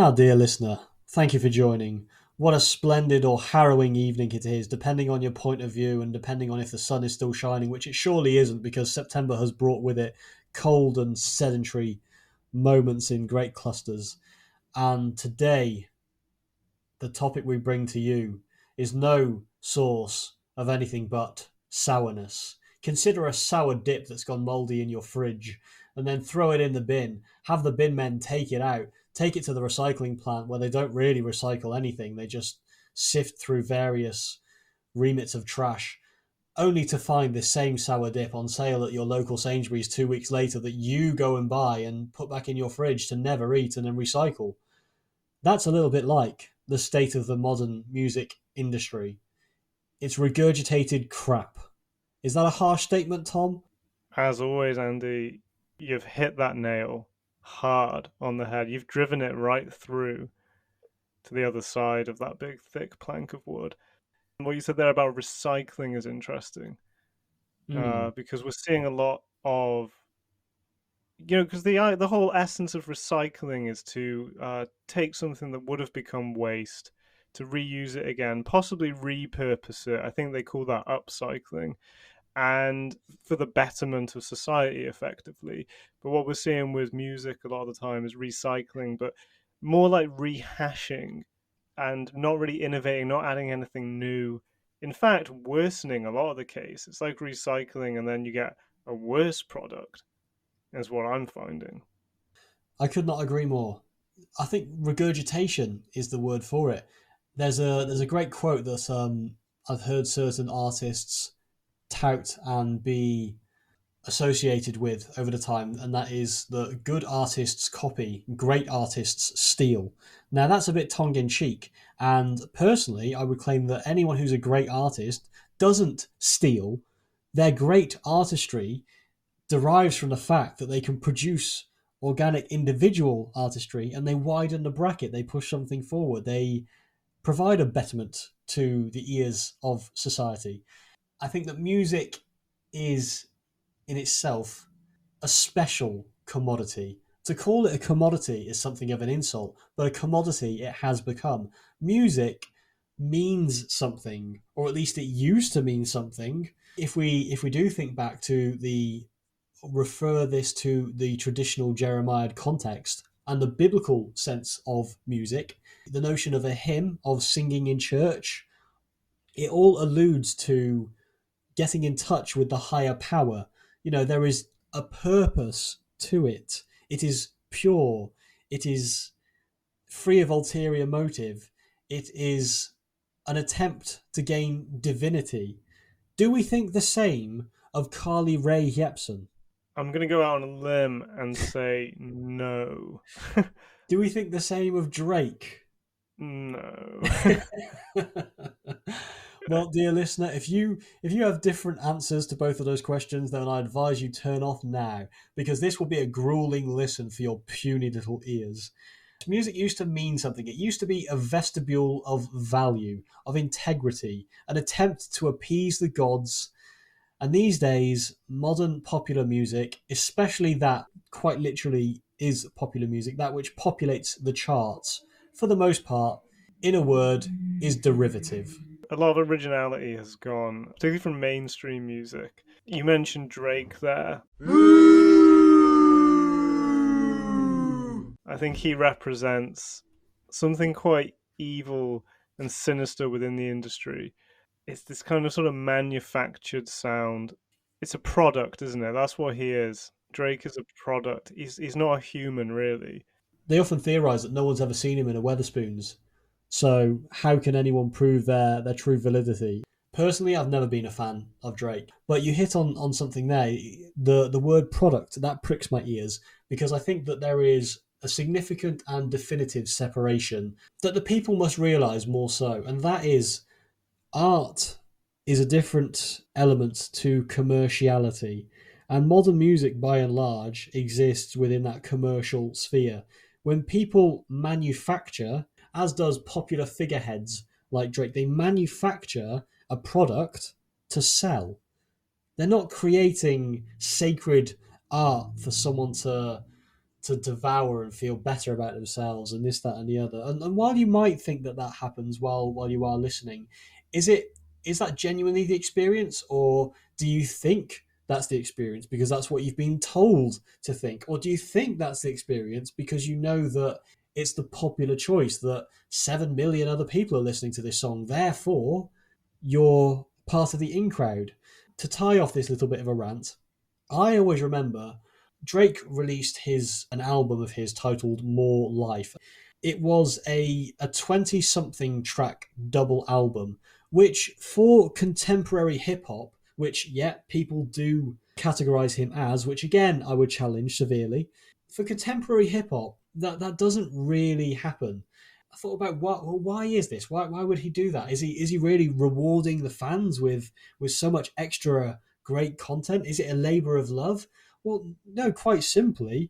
Now, dear listener, thank you for joining. What a splendid or harrowing evening it is, depending on your point of view and depending on if the sun is still shining, which it surely isn't because September has brought with it cold and sedentary moments in great clusters. And today, the topic we bring to you is no source of anything but sourness. Consider a sour dip that's gone mouldy in your fridge and then throw it in the bin. Have the bin men take it out, take it to the recycling plant where they don't really recycle anything. They just sift through various remits of trash, only to find this same sour dip on sale at your local Sainsbury's 2 weeks later that you go and buy and put back in your fridge to never eat and then recycle. That's a little bit like the state of the modern music industry. It's regurgitated crap. Is that a harsh statement, Tom? As always, Andy, you've hit that nail hard on the head. You've driven it right through to the other side of that big, thick plank of wood. And what you said there about recycling is interesting because we're seeing a lot of, because the whole essence of recycling is to take something that would have become waste, to reuse it again, possibly repurpose it. I think they call that upcycling, and for the betterment of society effectively. But what we're seeing with music a lot of the time is recycling, but more like rehashing and not really innovating, not adding anything new. In fact, worsening a lot of the case. It's like recycling and then you get a worse product, is what I'm finding. I could not agree more. I think regurgitation is the word for it. There's a great quote that I've heard certain artists tout and be associated with over the time, and that is that good artists copy, great artists steal. Now, that's a bit tongue in cheek, and personally, I would claim that anyone who's a great artist doesn't steal. Their great artistry derives from the fact that they can produce organic individual artistry and they widen the bracket, they push something forward, they provide a betterment to the ears of society. I think that music is in itself a special commodity. To call it a commodity is something of an insult, but a commodity it has become. Music means something, or at least it used to mean something. If we do think back to refer this to the traditional Jeremiad context and the biblical sense of music, the notion of a hymn, of singing in church, it all alludes to getting in touch with the higher power. There is a purpose to it. It is pure. It is free of ulterior motive. It is an attempt to gain divinity. Do we think the same of Carly Rae Jepsen? I'm going to go out on a limb and say no. Do we think the same of Drake? No. Well, dear listener, if you have different answers to both of those questions, then I advise you turn off now, because this will be a grueling listen for your puny little ears. Music used to mean something. It used to be a vestibule of value, of integrity, an attempt to appease the gods. And these days, modern popular music, especially that quite literally is popular music, that which populates the charts, for the most part, in a word, is derivative. A lot of originality has gone, particularly from mainstream music. You mentioned Drake there. I think he represents something quite evil and sinister within the industry. It's this kind of sort of manufactured sound. It's a product, isn't it? That's what he is. Drake is a product. He's not a human, really. They often theorise that no one's ever seen him in a Weatherspoons. So how can anyone prove their true validity? Personally, I've never been a fan of Drake. But you hit on something there. The word product, that pricks my ears, because I think that there is a significant and definitive separation that the people must realise more so, and that is art is a different element to commerciality. And modern music, by and large, exists within that commercial sphere. When people manufacture, as does popular figureheads like Drake, they manufacture a product to sell. They're not creating sacred art for someone to devour and feel better about themselves and this, that, and the other. And while you might think that that happens while you are listening, is it is that genuinely the experience, or do you think that's the experience because that's what you've been told to think, or do you think that's the experience because you know that it's the popular choice that 7 million other people are listening to this song, therefore you're part of the in crowd? To tie off this little bit of a rant, I always remember Drake released his an album of his titled More Life. It was a 20 something track double album, which for contemporary hip hop, which yet people do categorize him as, which again I would challenge severely. For contemporary hip hop, that doesn't really happen. I thought about why is this? Why would he do that? Is he really rewarding the fans with so much extra great content? Is it a labor of love? Well, no, quite simply,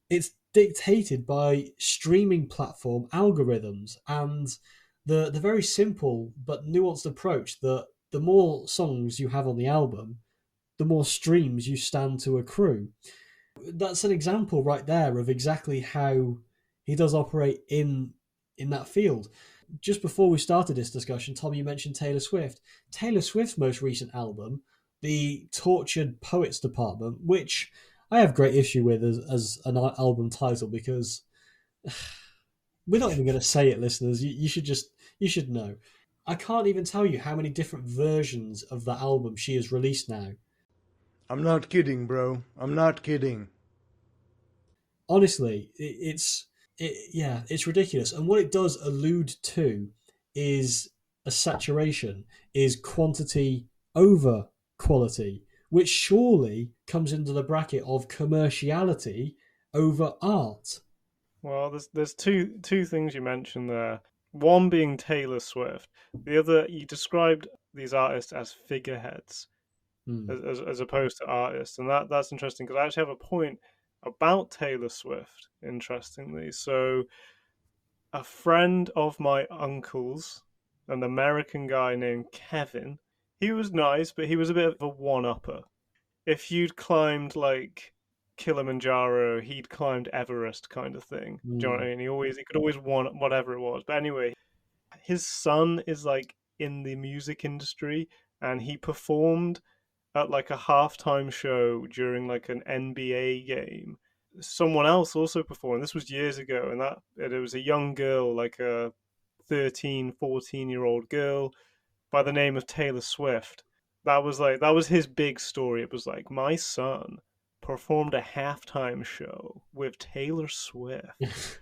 it's dictated by streaming platform algorithms and the very simple but nuanced approach that the more songs you have on the album, the more streams you stand to accrue. That's an example right there of exactly how he does operate in that field. Just before we started this discussion, Tom, you mentioned Taylor Swift. Taylor Swift's most recent album, the Tortured Poets Department, which I have great issue with as an album title because we're not even going to say it, listeners. You should you should know. I can't even tell you how many different versions of that album she has released now. I'm not kidding, bro. I'm not kidding. Honestly, yeah, it's ridiculous. And what it does allude to is a saturation, is quantity over quality, which surely comes into the bracket of commerciality over art. Well, there's two things you mentioned there. One being Taylor Swift. The other, you described these artists as figureheads Hmm. as opposed to artists, and that's interesting because I actually have a point about Taylor Swift. Interestingly, so a friend of my uncle's, an American guy named Kevin, he was nice, but he was a bit of a one-upper. If you'd climbed like Kilimanjaro, he'd climbed Everest kind of thing. Do you know what Hmm. I mean? He could always want whatever it was. But anyway, his son is like in the music industry and he performed at like a halftime show during like an NBA game. Someone else also performed. This was years ago, and that it was a young girl, like a 13, 14 year old girl by the name of Taylor Swift. That was his big story. It was like my son performed a halftime show with Taylor Swift.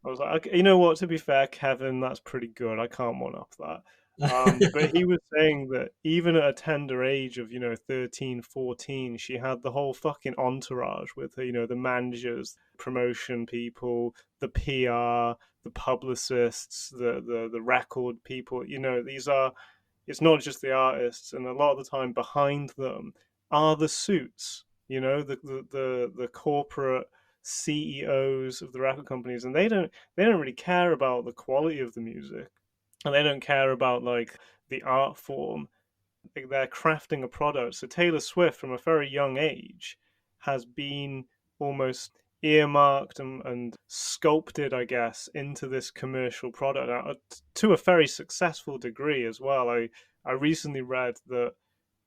I was like, okay, you know what? To be fair, Kevin, that's pretty good. I can't one up that. But he was saying that even at a tender age of, 13, 14, she had the whole fucking entourage with her, the managers, promotion people, the PR, the publicists, the record people. It's not just the artists, and a lot of the time behind them are the suits, the corporate CEOs of the record companies, and they don't really care about the quality of the music, and they don't care about like the art form. Like, they're crafting a product. So Taylor Swift, from a very young age, has been almost earmarked and sculpted, I guess, into this commercial product to a very successful degree as well. I recently read that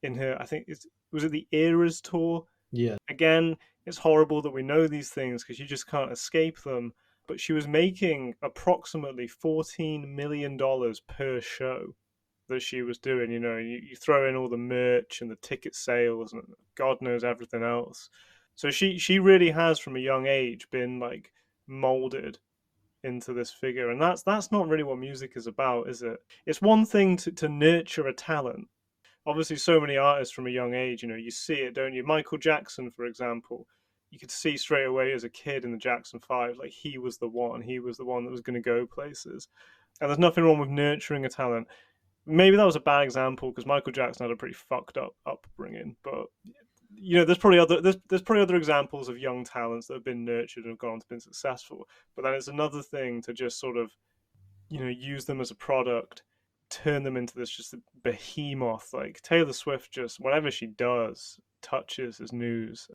in her, I think was it the Eras tour. Yeah. Again, it's horrible that we know these things because you just can't escape them. But she was making approximately $14 million per show that she was doing. You throw in all the merch and the ticket sales and God knows everything else. So she really has from a young age been like molded into this figure, and that's not really what music is about, is it? It's one thing to nurture a talent. Obviously, so many artists from a young age, you see it, don't you? Michael Jackson, for example, you could see straight away as a kid in the Jackson 5, like he was the one. He was the one that was going to go places. And there's nothing wrong with nurturing a talent. Maybe that was a bad example because Michael Jackson had a pretty fucked up upbringing, but there's probably other examples of young talents that have been nurtured and have gone on to been successful. But then it's another thing to just sort of use them as a product, turn them into this just behemoth. Like Taylor Swift, just whatever she does touches as news,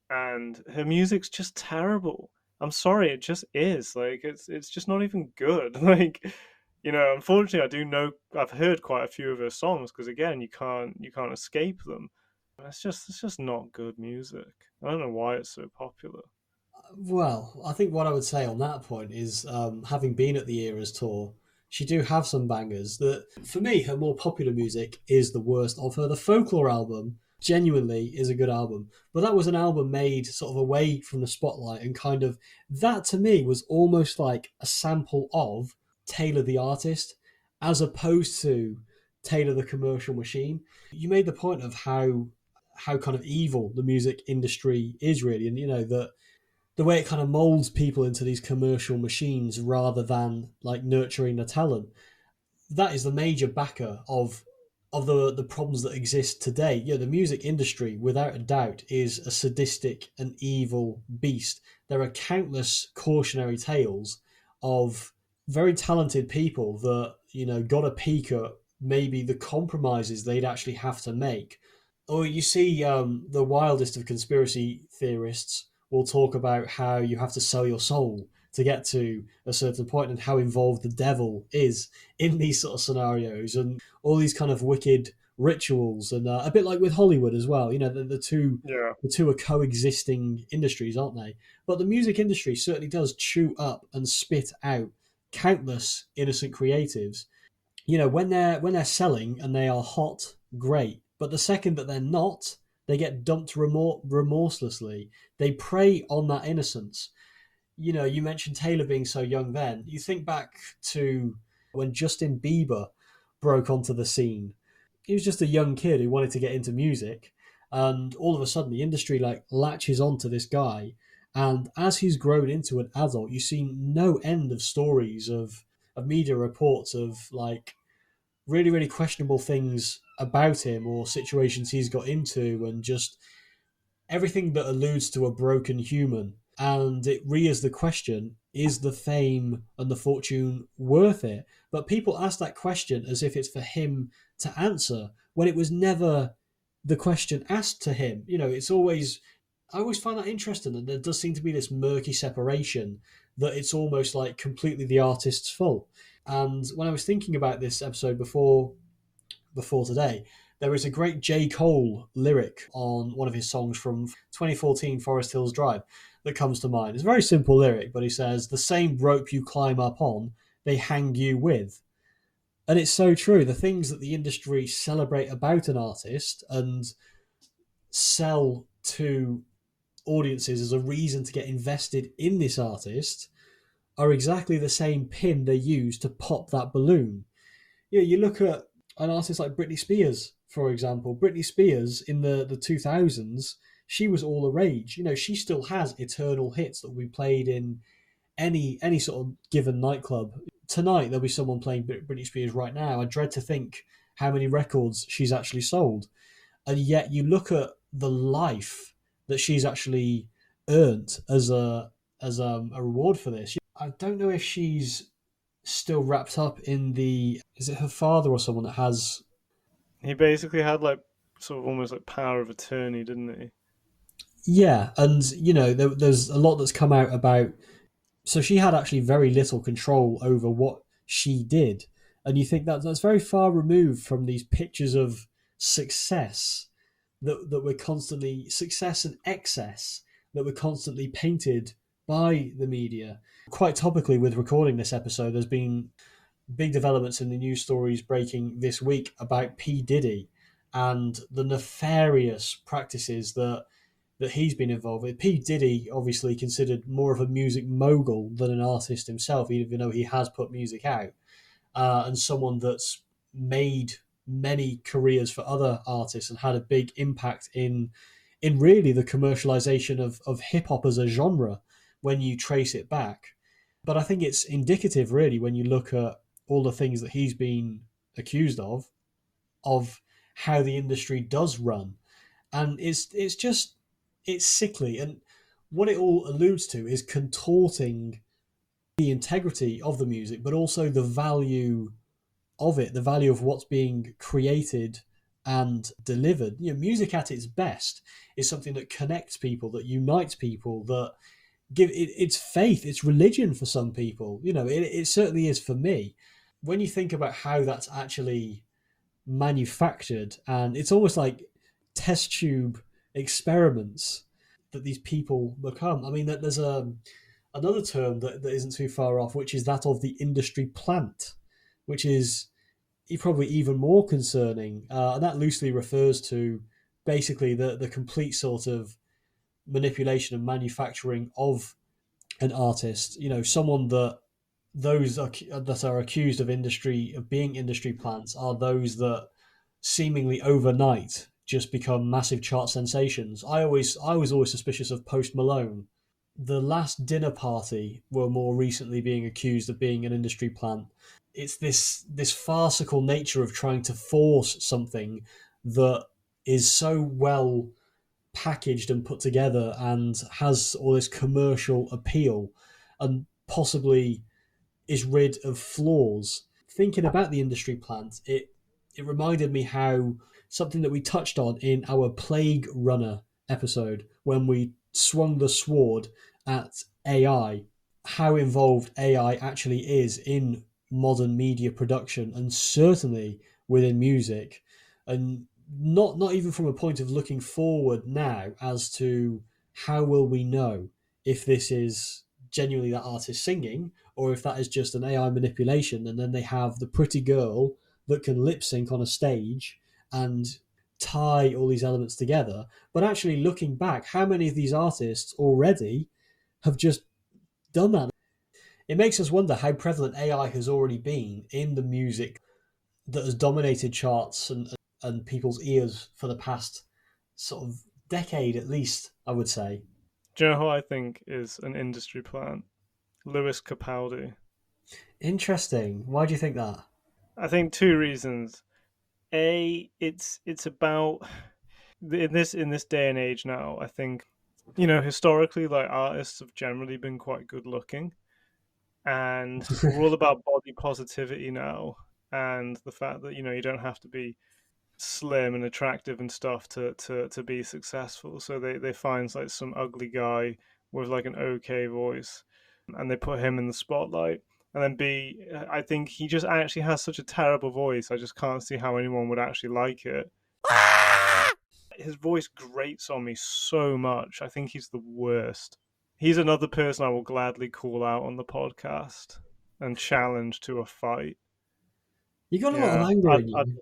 and her music's just terrible. I'm sorry, it just is. Like it's just not even good. Like, unfortunately, I do know I've heard quite a few of her songs because again, you can't escape them. It's just not good music. I don't know why it's so popular. Well, I think what I would say on that point is, having been at the Eras tour, she do have some bangers. That for me, her more popular music is the worst of her. The Folklore album genuinely is a good album, but that was an album made sort of away from the spotlight and kind of that to me was almost like a sample of Taylor the artist, as opposed to Taylor the commercial machine. You made the point of how kind of evil the music industry is really, and that the way it kind of molds people into these commercial machines rather than like nurturing the talent. That is the major backer of the problems that exist today. The music industry, without a doubt, is a sadistic and evil beast. There are countless cautionary tales of very talented people that got a peek at maybe the compromises they'd actually have to make. Or you see, the wildest of conspiracy theorists will talk about how you have to sell your soul to get to a certain point and how involved the devil is in these sort of scenarios and all these kind of wicked rituals and a bit like with Hollywood as well. Yeah. The two are coexisting industries, aren't they? But the music industry certainly does chew up and spit out countless innocent creatives. When they're selling and they are hot, great. But the second that they're not, they get dumped remorselessly. They prey on that innocence. You mentioned Taylor being so young then. You think back to when Justin Bieber broke onto the scene. He was just a young kid who wanted to get into music, and all of a sudden the industry like latches onto this guy. And as he's grown into an adult, you see no end of stories of media reports of like really, really questionable things about him or situations he's got into, and just everything that alludes to a broken human. And it rears the question, is the fame and the fortune worth it? But people ask that question as if it's for him to answer when it was never the question asked to him. I always find that interesting, and there does seem to be this murky separation that it's almost like completely the artist's fault. And when I was thinking about this episode before today, there is a great J. Cole lyric on one of his songs from 2014, Forest Hills Drive, that comes to mind. It's a very simple lyric, but he says, "The same rope you climb up on, they hang you with." And it's so true. The things that the industry celebrate about an artist and sell to audiences as a reason to get invested in this artist are exactly the same pin they use to pop that balloon. You look at an artist like Britney Spears, for example. Britney Spears in the 2000s, she was all the rage. She still has eternal hits that will be played in any sort of given nightclub. Tonight there'll be someone playing Britney Spears right now. I dread to think how many records she's actually sold. And yet you look at the life that she's actually earned as a reward for this. I don't know if she's still wrapped up in is it her father or someone that has. He basically had like sort of almost like power of attorney, didn't he? Yeah, and there's a lot that's come out about. So she had actually very little control over what she did, and you think that's very far removed from these pictures of success that we're constantly success and excess that we're constantly painted by the media. Quite topically, with recording this episode, there's been big developments in the news stories breaking this week about P. Diddy and the nefarious practices that he's been involved with. P. Diddy, obviously considered more of a music mogul than an artist himself, even though he has put music out, and someone that's made many careers for other artists and had a big impact in really the commercialization of hip hop as a genre when you trace it back. But I think it's indicative, really, when you look at all the things that he's been accused of how the industry does run, and it's sickly. And what it all alludes to is contorting the integrity of the music, but also the value of it, the value of what's being created and delivered. Music at its best is something that connects people, that unites people, that it's faith, it's religion for some people. It certainly is for me. When you think about how that's actually manufactured, and it's almost like test tube experiments that these people become. I mean, there's another term that isn't too far off, which is that of the industry plant, which is probably even more concerning, and that loosely refers to basically the complete sort of manipulation and manufacturing of an artist. Someone that that are accused of being industry plants are those that seemingly overnight just become massive chart sensations. I was always suspicious of Post Malone. The Last Dinner Party were more recently being accused of being an industry plant. It's this farcical nature of trying to force something that is so well packaged and put together and has all this commercial appeal and possibly is rid of flaws. Thinking about the industry plant, it reminded me how something that we touched on in our Plague Runner episode when we swung the sword at AI, how involved AI actually is in modern media production and certainly within music, and not even from a point of looking forward now as to how will we know if this is genuinely that artist singing or if that is just an AI manipulation, and then they have the pretty girl that can lip sync on a stage and tie all these elements together. But actually, looking back, how many of these artists already have just done that? It makes us wonder how prevalent AI has already been in the music that has dominated charts and people's ears for the past sort of decade at least, I would say. Do you know who I think is an industry plant? Lewis Capaldi. Interesting. Why do you think that? I think two reasons. A, it's about in this day and age now. I think historically, like artists have generally been quite good looking, and we're all about body positivity now, and the fact that you don't have to be slim and attractive and stuff to be successful. So they find like some ugly guy with like an okay voice, and they put him in the spotlight. And then B, I think he just actually has such a terrible voice. I just can't see how anyone would actually like it. His voice grates on me so much. I think he's the worst. He's another person I will gladly call out on the podcast and challenge to a fight. You got a lot of Yeah, anger in I you.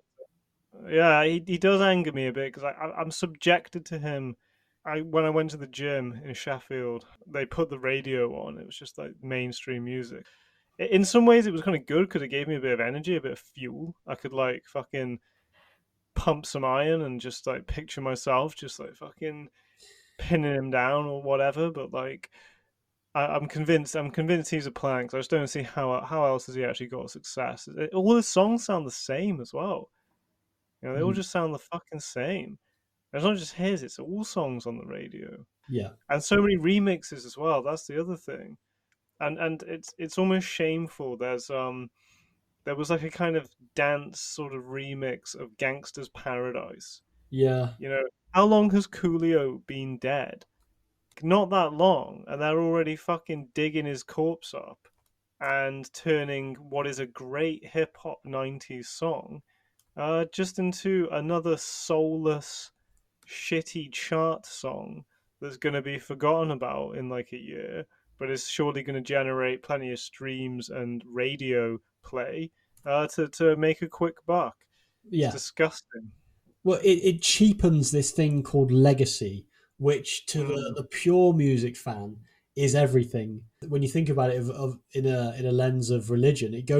yeah, he does anger me a bit because I'm subjected to him. When I went to the gym in Sheffield, they put the radio on. It was just like mainstream music. In some ways, it was kind of good because it gave me a bit of energy, a bit of fuel. I could like fucking pump some iron and just like picture myself just like fucking pinning him down or whatever. But like, I'm convinced. I'm convinced he's a plank. I just don't see how else has he actually got success. All his songs sound the same as well. They all Mm, just sound the fucking same. It's not just his; it's all songs on the radio, yeah, and so many remixes as well. That's the other thing, and it's almost shameful. There was like a kind of dance sort of remix of Gangsta's Paradise. yeah, You know, how long has Coolio been dead? Not that long, and they're already fucking digging his corpse up and turning what is a great hip hop '90s song just into another soulless, shitty chart song that's going to be forgotten about in like a year, but is surely going to generate plenty of streams and radio play to make a quick buck. It's yeah. disgusting. Well, it cheapens this thing called legacy, which to Mm. the pure music fan is everything. When you think about it in a lens of religion, it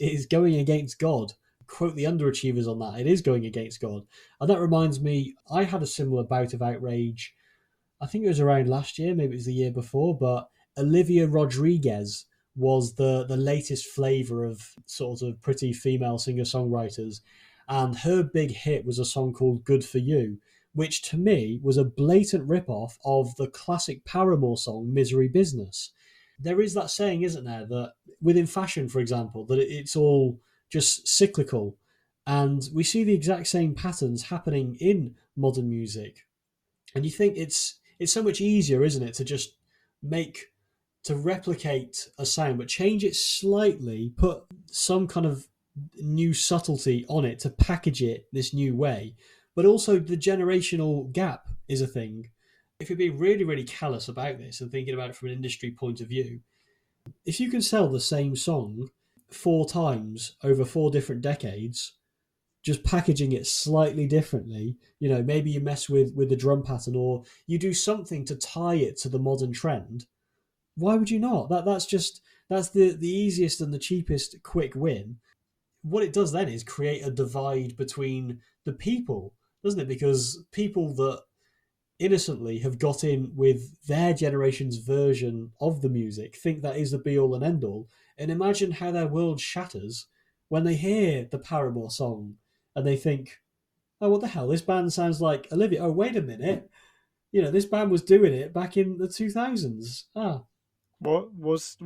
is going against God. Quote the underachievers on that. It is going against God. And that reminds me, I had a similar bout of outrage. I think it was around last year, maybe it was the year before, but Olivia Rodriguez was the latest flavor of sort of pretty female singer songwriters, and her big hit was a song called "Good for You," which to me was a blatant rip-off of the classic Paramore song "Misery Business." There is that saying, isn't there, that within fashion, for example, that it's all just cyclical, and we see the exact same patterns happening in modern music. And you think it's so much easier, isn't it, to just to replicate a sound, but change it slightly, put some kind of new subtlety on it to package it this new way. But also the generational gap is a thing. If you're being really, really callous about this and thinking about it from an industry point of view, if you can sell the same song 4 times over 4 different decades, just packaging it slightly differently, maybe you mess with the drum pattern or you do something to tie it to the modern trend, why would you not? That's the easiest and the cheapest quick win. What it does then is create a divide between the people, doesn't it? Because people that innocently have got in with their generation's version of the music think that is the be all and end all. And imagine how their world shatters when they hear the Paramore song and they think, oh, what the hell? This band sounds like Olivia. Oh, wait a minute. This band was doing it back in the 2000s. What's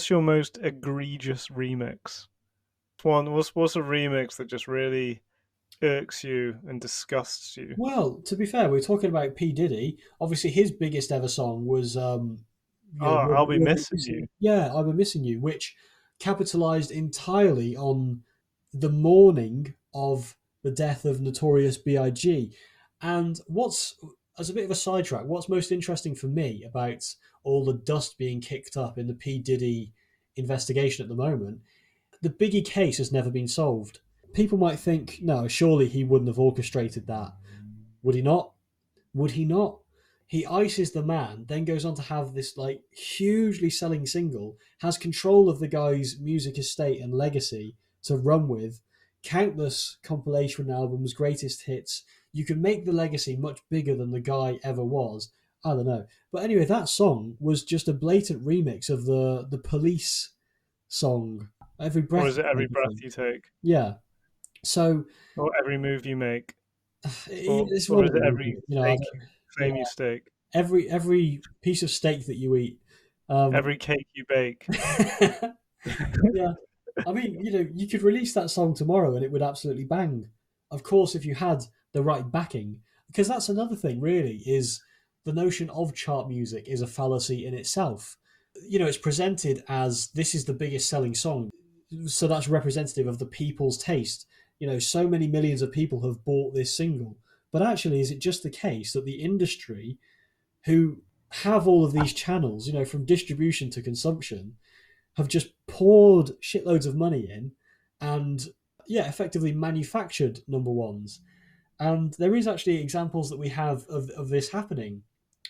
your most egregious remix? What's a remix that just really irks you and disgusts you? Well, to be fair, we're talking about P. Diddy. Obviously, his biggest ever song was I'll Be Missing You. Yeah, I'll Be Missing You, which capitalized entirely on the mourning of the death of Notorious B.I.G. And as a bit of a sidetrack, what's most interesting for me about all the dust being kicked up in the P. Diddy investigation at the moment, the Biggie case has never been solved. People might think, no, surely he wouldn't have orchestrated that. Would he not? Would he not? He ices the man, then goes on to have this hugely selling single, has control of the guy's music estate and legacy to run with, countless compilation albums, greatest hits. You can make the legacy much bigger than the guy ever was. I don't know. But anyway, that song was just a blatant remix of the Police song. Every breath. Or is it Every Breath You Take? Yeah. So. Or Every Move You Make? Or is it every claim you stake? Every piece of steak that you eat. Every cake you bake. Yeah. I mean, you could release that song tomorrow and it would absolutely bang. Of course, if you had the right backing. Because that's another thing, really, is the notion of chart music is a fallacy in itself. It's presented as this is the biggest selling song. So that's representative of the people's taste. So many millions of people have bought this single. But actually, is it just the case that the industry, who have all of these channels, from distribution to consumption, have just poured shitloads of money in and, effectively manufactured number ones? And there is actually examples that we have of this happening.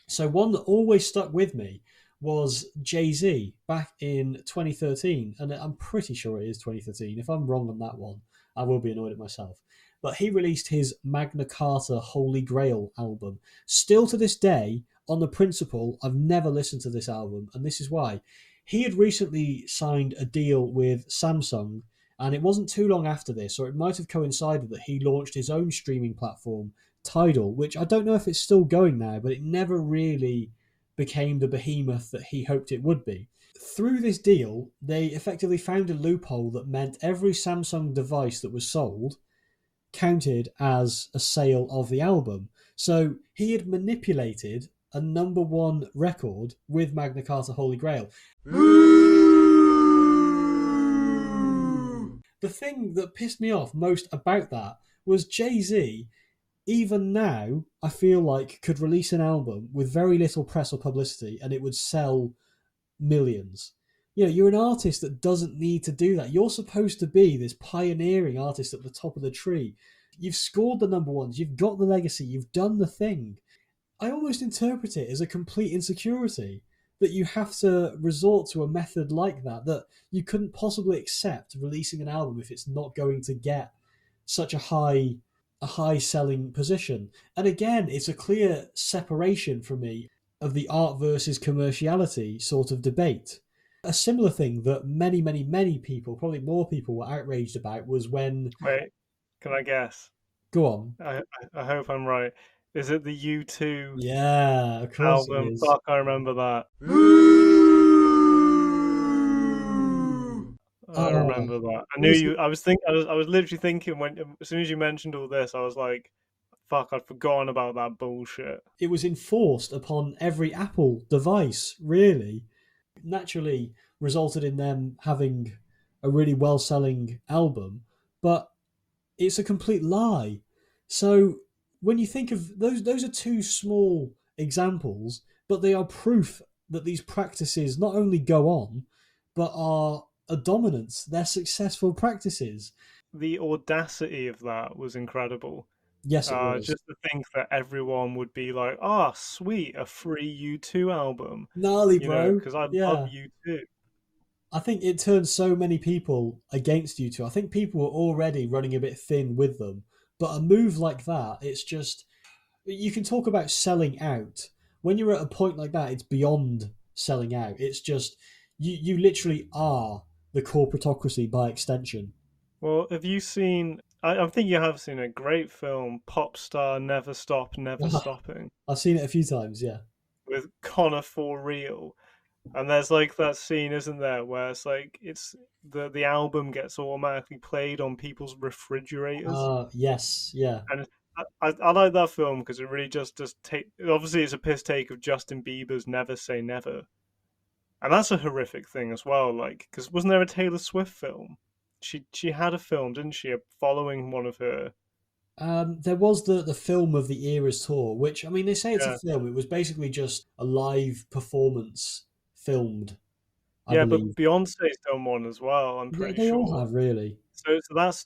So one that always stuck with me was Jay-Z back in 2013. And I'm pretty sure it is 2013. If I'm wrong on that one, I will be annoyed at myself. But he released his Magna Carta Holy Grail album. Still to this day, on the principle, I've never listened to this album, and this is why. He had recently signed a deal with Samsung, and it wasn't too long after this, or it might have coincided that he launched his own streaming platform, Tidal, which I don't know if it's still going now, but it never really became the behemoth that he hoped it would be. Through this deal, they effectively found a loophole that meant every Samsung device that was sold counted as a sale of the album. So he had manipulated a number one record with Magna Carta Holy Grail. The thing that pissed me off most about that was Jay-Z, even now, I feel like could release an album with very little press or publicity and it would sell millions. You're an artist that doesn't need to do that. You're supposed to be this pioneering artist at the top of the tree. You've scored the number ones. You've got the legacy. You've done the thing. I almost interpret it as a complete insecurity that you have to resort to a method like that you couldn't possibly accept releasing an album if it's not going to get such a high selling position. And again, it's a clear separation for me of the art versus commerciality sort of debate. A similar thing that many, many, many people, probably more people, were outraged about was when... Wait, can I guess? Go on. I hope I'm right. Is it the U2 Yeah, of course album? it is. Fuck, I remember that. I remember that. I knew you. I was literally thinking as soon as you mentioned all this, I was like, fuck, I'd forgotten about that bullshit. It was enforced upon every Apple device, really. Naturally resulted in them having a really well-selling album, but it's a complete lie. So when you think of those are two small examples, but they are proof that these practices not only go on, but are a dominance. They're successful practices. The audacity of that was incredible. Yes, it was. Just to think that everyone would be like, "Ah, oh, sweet, a free U2 album," Gnarly, you know, bro. because I love Yeah. U2. I think it turned so many people against you two. I think people were already running a bit thin with them. But a move like that, it's just you can talk about selling out. When you're at a point like that, it's beyond selling out. It's just you literally are the corporatocracy by extension. Well, have you seen? I think you have seen a great film, Pop Star Never Stop, Never Stopping, I've seen it a few times, yeah. with Connor for real. And there's like that scene, isn't there, where it's like it's the album gets automatically played on people's refrigerators, Yes, yeah. and I like that film because it really just take. Obviously, it's a piss take of Justin Bieber's "Never Say Never," and that's a horrific thing as well. Like, because wasn't there a Taylor Swift film? She had a film, didn't she, following one of her? There was the film of the Eras tour, which I mean they say it's a Yeah, film. It was basically just a live performance filmed, I yeah, but believe. Beyonce's done one as well. I'm pretty They all sure. have really. So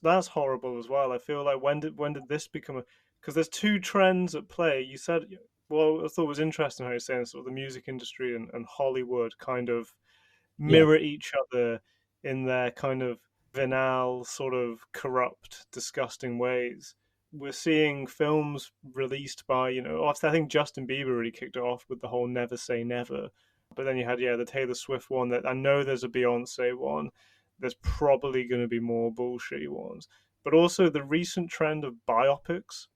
that's horrible as well. I feel like when did this become a? Because there's two trends at play. You said, well, I thought it was interesting how you're saying sort of the music industry and Hollywood kind of Yeah, mirror each other in their kind of venal, sort of corrupt, disgusting ways. We're seeing films released by, I think Justin Bieber really kicked it off with the whole "Never Say Never," but then you had the Taylor Swift one. That I know there's a Beyonce one. There's probably going to be more bullshitty ones, but also the recent trend of biopics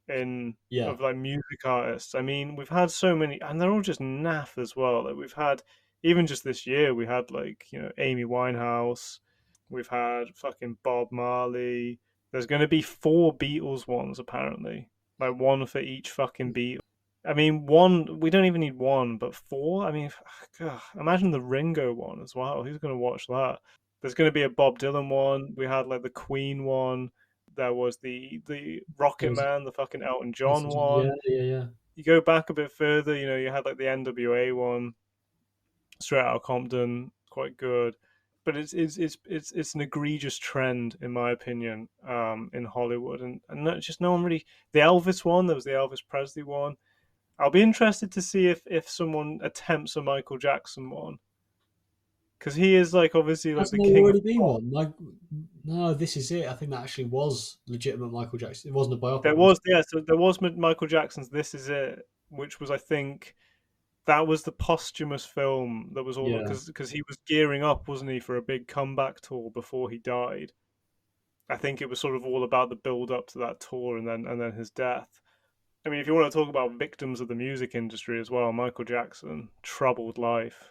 in yeah. of like music artists. I mean, we've had so many, and they're all just naff as well. Like we've had even just this year, we had like Amy Winehouse, we've had fucking Bob Marley. There's going to be four Beatles ones apparently, like one for each fucking Beatle. I mean, one we don't even need one, but four. I mean, God, imagine the Ringo one as well. Who's going to watch that? There's going to be a Bob Dylan one. We had like the Queen one. There was the There Rocket was Man, the fucking Elton John Elton John. Yeah, one. yeah, yeah. You go back a bit further, you had like the NWA one, Straight Outta Compton, quite good. But it's an egregious trend in my opinion, in Hollywood, and just no one really. The Elvis one, there was the Elvis Presley one. I'll be interested to see if someone attempts a Michael Jackson one, because he is like obviously like the Hasn't there king of already been pop. one? Like, no, this is it. I think that actually was legitimate Michael Jackson. It wasn't a biopic, There was was, yeah, so there was Michael Jackson's "This Is It," which was, I think, that was the posthumous film that was it? all Yeah. because he was gearing up, wasn't he, for a big comeback tour before he died. I think it was sort of all about the build up to that tour and then his death. I mean, if you want to talk about victims of the music industry as well, Michael Jackson, troubled life.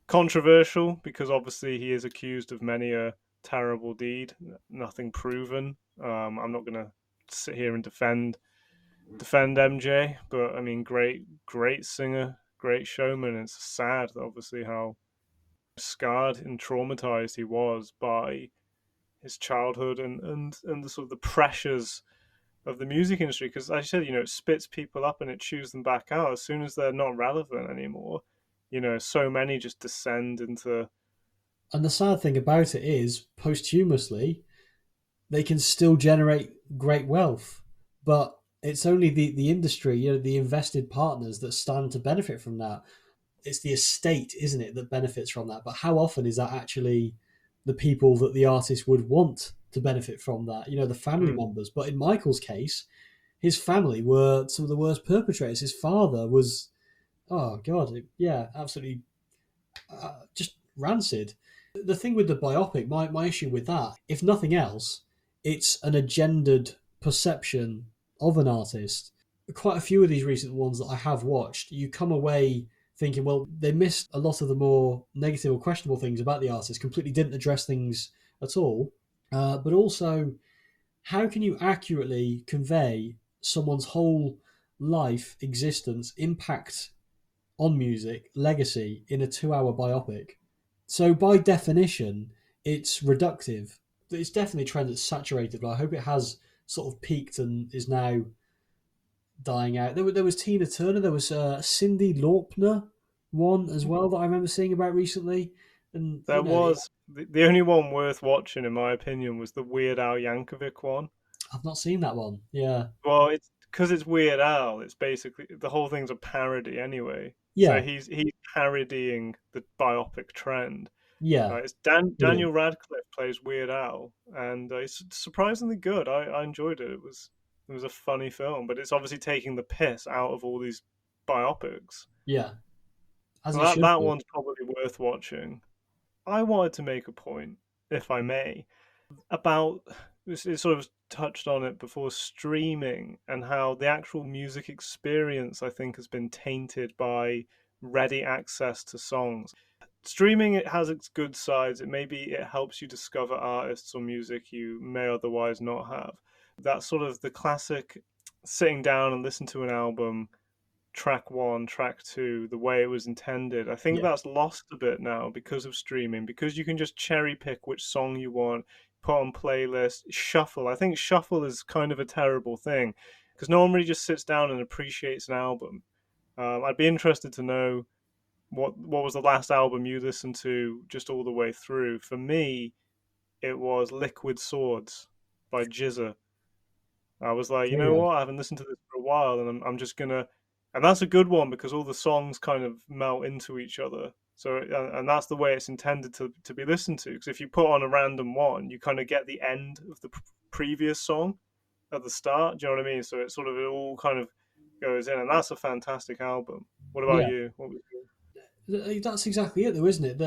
Controversial because obviously he is accused of many a terrible deed, nothing proven. I'm not going to sit here and defend MJ, but I mean, great singer, great showman. It's sad, obviously, how scarred and traumatized he was by his childhood and the sort of the pressures of the music industry. Because as I said, it spits people up and it chews them back out as soon as they're not relevant anymore. So many just descend into. And the sad thing about it is, posthumously, they can still generate great wealth, but it's only the industry, the invested partners that stand to benefit from that. It's the estate, isn't it, that benefits from that? But how often is that actually the people that the artist would want to benefit from that? The family Mm, members. But in Michael's case, his family were some of the worst perpetrators. His father was, oh god, yeah, absolutely, just rancid. The thing with the biopic, my issue with that, if nothing else, it's an agendered perception of an artist. Quite a few of these recent ones that I have watched, you come away thinking, well, they missed a lot of the more negative or questionable things about the artist, completely didn't address things at all. But also, how can you accurately convey someone's whole life, existence, impact on music, legacy in a 2 hour biopic. So by definition, it's reductive. It's definitely a trend that's saturated, but I hope it has sort of peaked and is now dying out. There was Tina Turner, there was Cindy Lauper one as well that I remember seeing about recently. And, There was the only one worth watching, in my opinion, was the Weird Al Yankovic one. I've not seen that one. Yeah. Well, it's because it's Weird Al. It's basically the whole thing's a parody anyway. So Yeah. he's parodying the biopic trend. Yeah. It's Brilliant. Daniel Radcliffe plays Weird Al, and it's surprisingly good. I enjoyed it. It was a funny film, but it's obviously taking the piss out of all these biopics. Yeah. As So it should that be. one's probably worth watching. I wanted to make a point, if I may, about it sort of touched on it before, streaming, and how the actual music experience, I think, has been tainted by ready access to songs. Streaming, it has its good sides. It helps you discover artists or music you may otherwise not have. That's sort of the classic sitting down and listen to an album, track one, track two, the way it was intended. I think Yeah. that's lost a bit now because of streaming, because you can just cherry pick which song you want, put on playlist, shuffle. I think shuffle is kind of a terrible thing because no one really just sits down and appreciates an album. I'd be interested to know what was the last album you listened to just all the way through. For me, it was Liquid Swords by Jizza. I was like, you There you know go. what? I haven't listened to this for a while, and I'm just gonna. And that's a good one because all the songs kind of melt into each other. So, and that's the way it's intended to be listened to. Because if you put on a random one, you kind of get the end of the previous song at the start. Do you know what I mean? So it all kind of goes in, and that's a fantastic album. What about Yeah. you? What was your... That's exactly it, though, isn't it?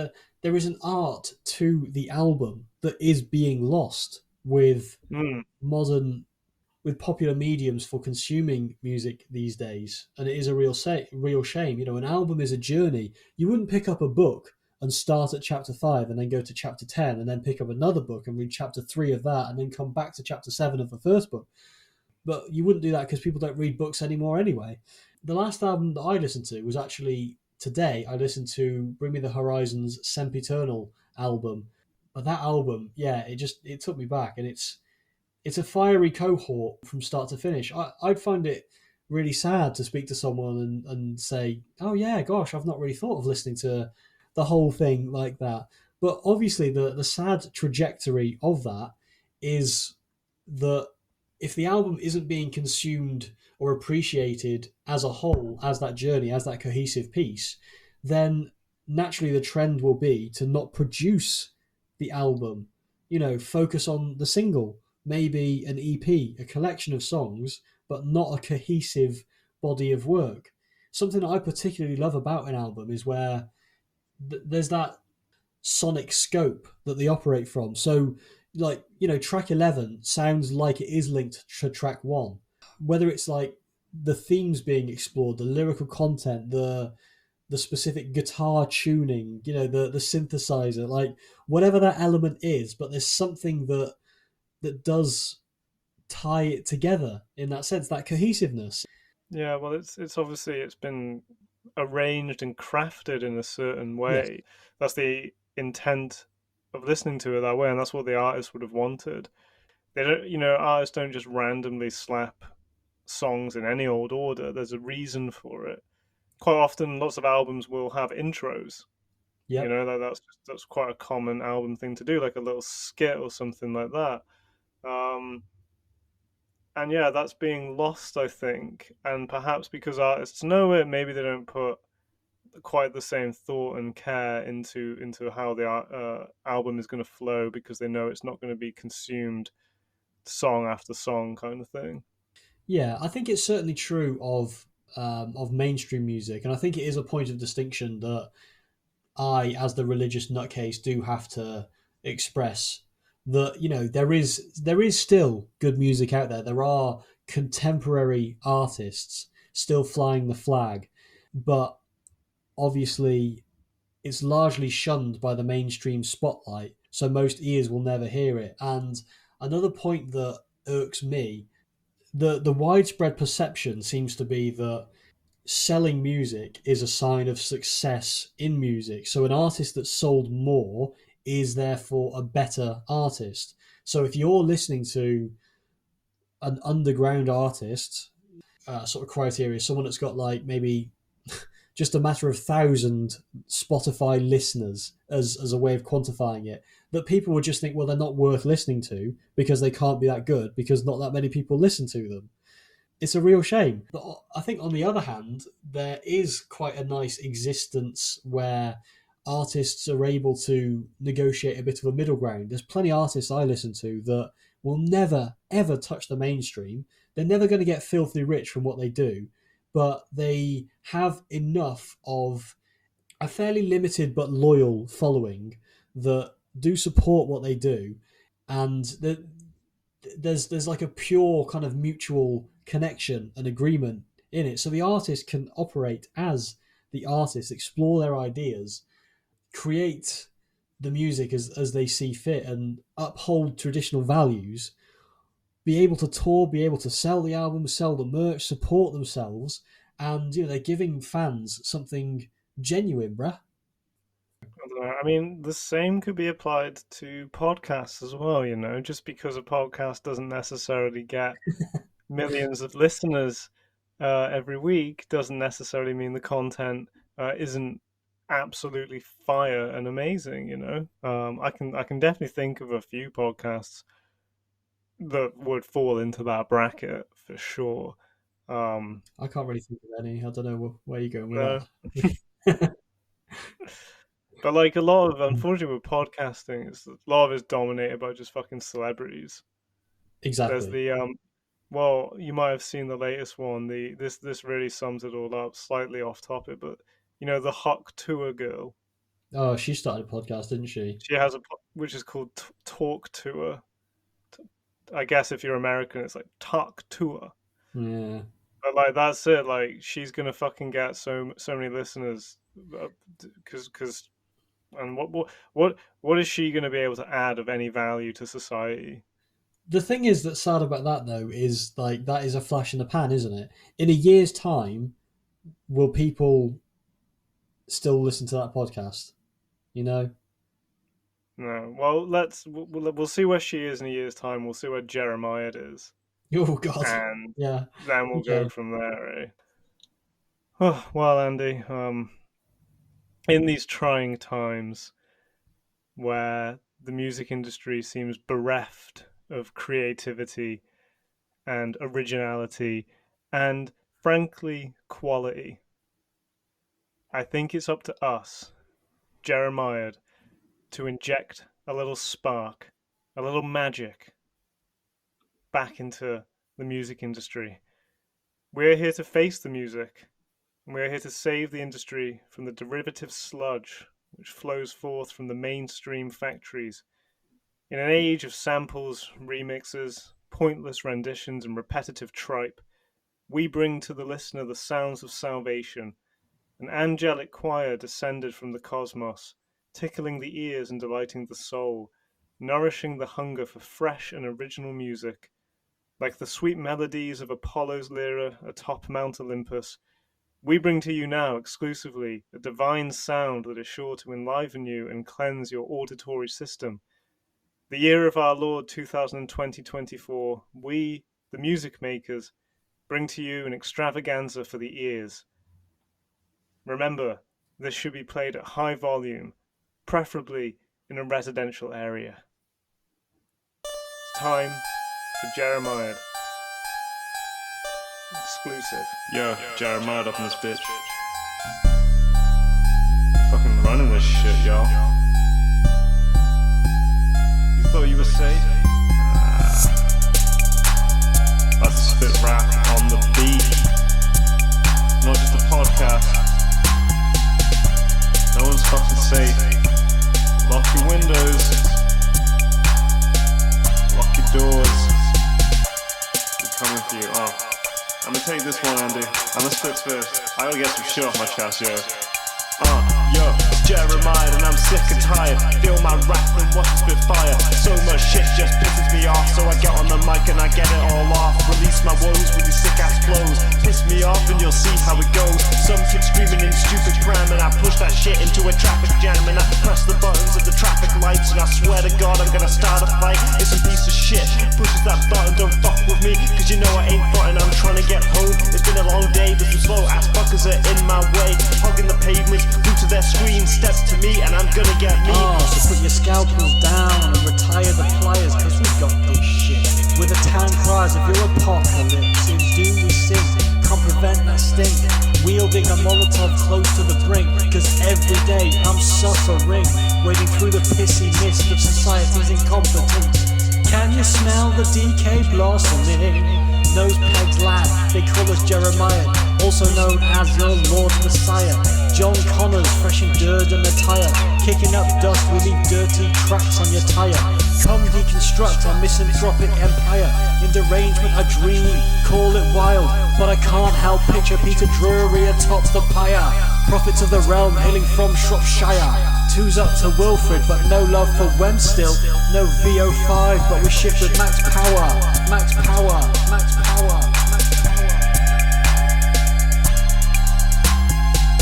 There is an art to the album that is being lost with Mm, modern, with popular mediums for consuming music these days, and it is a real shame. You know, an album is a journey. You wouldn't pick up a book and start at chapter 5 and then go to chapter 10 and then pick up another book and read chapter 3 of that and then come back to chapter 7 of the first book. But you wouldn't do that because people don't read books anymore anyway. The last album that I listened to was actually today. I listened to Bring Me the Horizon's Sempiternal album. But that album, yeah, it took me back, and it's a fiery cohort from start to finish. I'd find it really sad to speak to someone and say, oh yeah, gosh, I've not really thought of listening to the whole thing like that. But obviously the sad trajectory of that is that if the album isn't being consumed or appreciated as a whole, as that journey, as that cohesive piece, then naturally the trend will be to not produce the album. You know, focus on the single, maybe an EP, a collection of songs, but not a cohesive body of work. Something that I particularly love about an album is where there's that sonic scope that they operate from. So, like, you know, track 11 sounds like it is linked to track 1. Whether it's like the themes being explored, the lyrical content, the specific guitar tuning, you know, the synthesizer, like whatever that element is, but there's something that does tie it together in that sense, that cohesiveness. yeah, well, it's obviously it's been arranged and crafted in a certain Yes. way. That's the intent of listening to it that way, and that's what the artist would have wanted. They don't, artists don't just randomly slap songs in any old order. There's a reason for it. Quite often, lots of albums will have intros. Yep. That's quite a common album thing to do, like a little skit or something like that. Um, and yeah, that's being lost, I think, and perhaps because artists know it, maybe they don't put quite the same thought and care into how the album is going to flow because they know it's not going to be consumed song after song kind of thing. Yeah, I think it's certainly true of mainstream music, and I think it is a point of distinction that I, as the religious nutcase, do have to express that there is still good music out there. There are contemporary artists still flying the flag, but obviously it's largely shunned by the mainstream spotlight, so most ears will never hear it. And another point that irks me, the widespread perception seems to be that selling music is a sign of success in music. So an artist that sold more is therefore a better artist. So if you're listening to an underground artist, sort of criteria, someone that's got like maybe just a matter of 1,000 Spotify listeners as a way of quantifying it, that people would just think, well, they're not worth listening to because they can't be that good because not that many people listen to them. It's a real shame. But I think on the other hand, there is quite a nice existence where artists are able to negotiate a bit of a middle ground. There's plenty of artists I listen to that will never, ever touch the mainstream. They're never going to get filthy rich from what they do, but they have enough of a fairly limited but loyal following that do support what they do, and there's like a pure kind of mutual connection and agreement in it. So the artist can operate as the artist, explore their ideas, create the music as they see fit, and uphold traditional values, be able to tour, be able to sell the albums, sell the merch, support themselves, and they're giving fans something genuine, bruh. I don't know. I mean, the same could be applied to podcasts as well, just because a podcast doesn't necessarily get millions of listeners every week doesn't necessarily mean the content isn't absolutely fire and amazing. I can definitely think of a few podcasts that would fall into that bracket for sure. I can't really think of any. I don't know where you're going with that. But like a lot of, unfortunately, with podcasting, a lot of it's dominated by just fucking celebrities. Exactly. There's the well, you might have seen the latest one. This really sums it all up. Slightly off topic, but the Huck Tour girl. Oh, she started a podcast, didn't she? She has which is called Talk Tour. I guess if you're American, it's like Talk Tour. Yeah. But like that's it. Like she's gonna fucking get so many listeners because. And what is she going to be able to add of any value to society? The thing is that's sad about that, though, is like that is a flash in the pan, isn't it? In a year's time, will people still listen to that podcast? No. Well, we'll see where she is in a year's time. We'll see where Jeremiad is. Oh God. And yeah. Then we'll go from there. Eh? Oh well, Andy. In these trying times where the music industry seems bereft of creativity and originality and, frankly, quality, I think it's up to us, Jeremiad, to inject a little spark, a little magic back into the music industry. We're here to face the music. We are here to save the industry from the derivative sludge which flows forth from the mainstream factories. In an age of samples, remixes, pointless renditions, and repetitive tripe, we bring to the listener the sounds of salvation, an angelic choir descended from the cosmos, tickling the ears and delighting the soul, nourishing the hunger for fresh and original music. Like the sweet melodies of Apollo's lyre atop Mount Olympus, we bring to you now, exclusively, a divine sound that is sure to enliven you and cleanse your auditory system. The year of our Lord 2020-24, we, the music makers, bring to you an extravaganza for the ears. Remember, this should be played at high volume, preferably in a residential area. It's time for Jeremiad. Exclusive. Yo, Jeremiad up in this bitch. Fucking running this shit, y'all. You thought you were safe? About to spit rap on the beat. It's not just a podcast. No one's fucking safe. Lock your windows. Lock your doors. We're coming for you. Oh. I'm gonna take this one, Andy. I'm gonna spit first. I gotta get some shit off my chest, yo. Yo, it's Jeremiad and I'm sick and tired. Feel my wrath and watch it spit fire. So much shit just pisses me off, so I get on the mic and I get it all off. Release Kiss my woes with these sick ass flows. Piss me off and you'll see how it goes. Some kid screaming in stupid pram, and I push that shit into a traffic jam, and I press the buttons of the traffic lights, and I swear to God I'm gonna start a fight. It's some piece of shit pushes that button, don't fuck with me, cause you know I ain't frontin', I'm trying to get home. It's been a long day, but some slow ass fuckers are in my way, hogging the pavements, glued to their screen, steps to me, and I'm gonna get me. So put your scalpels down and retire the pliers, cause we got this shit. With the town cries of your apocalypse, in doom we sing, can't prevent that stink. Wielding a Molotov close to the brink, cause every day I'm suffering, wading through the pissy mist of society's incompetence. Can you smell the decay blossoming? Nose pegs lad, they call us Jeremiad, also known as your Lord Messiah. John Connors, fresh in dirt and attire, kicking up dust, we leave dirty cracks on your tire. Come deconstruct our misanthropic empire. In derangement I dream, call it wild, but I can't help picture Peter Drury atop the pyre. Prophets of the realm hailing from Shropshire. Two's up to Wilfred, but no love for Wem still. No VO5, but we shift with max power. Max power, max power, max power.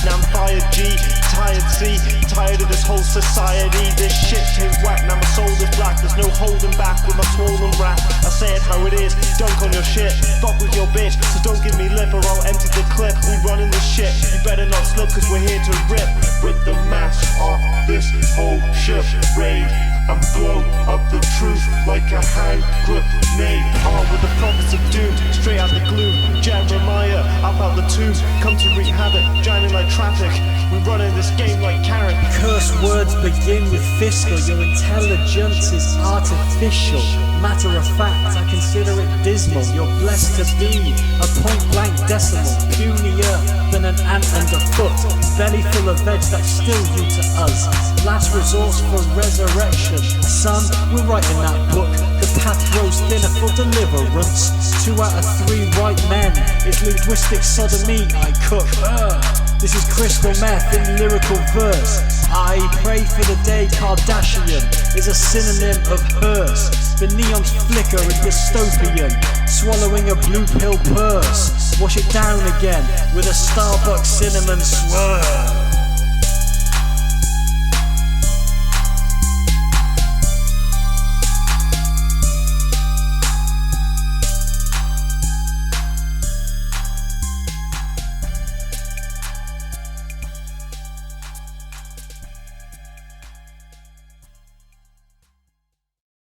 Now I'm fired G, tired C, tired of this whole society. This shit is whack, now my soul is black. There's no holding back with my swollen rap. I say it how it is, dunk on your shit. Fuck with your bitch, so don't give me lip or I'll empty the clip. We running this shit, you better not slip, cause we're here to rip. With the mask off this whole ship raid, and blow up the truth like a hand grenade. With the prophets of doom, straight out the gloom. Jeremiah, up out the tombs, come to wreak havoc, drowning like traffic. We running this game like carrot. Curse words begin with fiscal, your intelligence is artificial. Matter of fact, I consider it dismal. You're blessed to be a point-blank decimal, punier than an ant underfoot. Belly full of veg that's still new to us. Last resource for resurrection. Son, we're writing that book. The path grows thinner for deliverance. 2 out of 3 white men. It's linguistic sodomy I cook. This is crystal meth in lyrical verse. I pray for the day Kardashian is a synonym of hearse. The neons flicker in dystopian, swallowing a blue pill purse. Wash it down again with a Starbucks cinnamon swirl.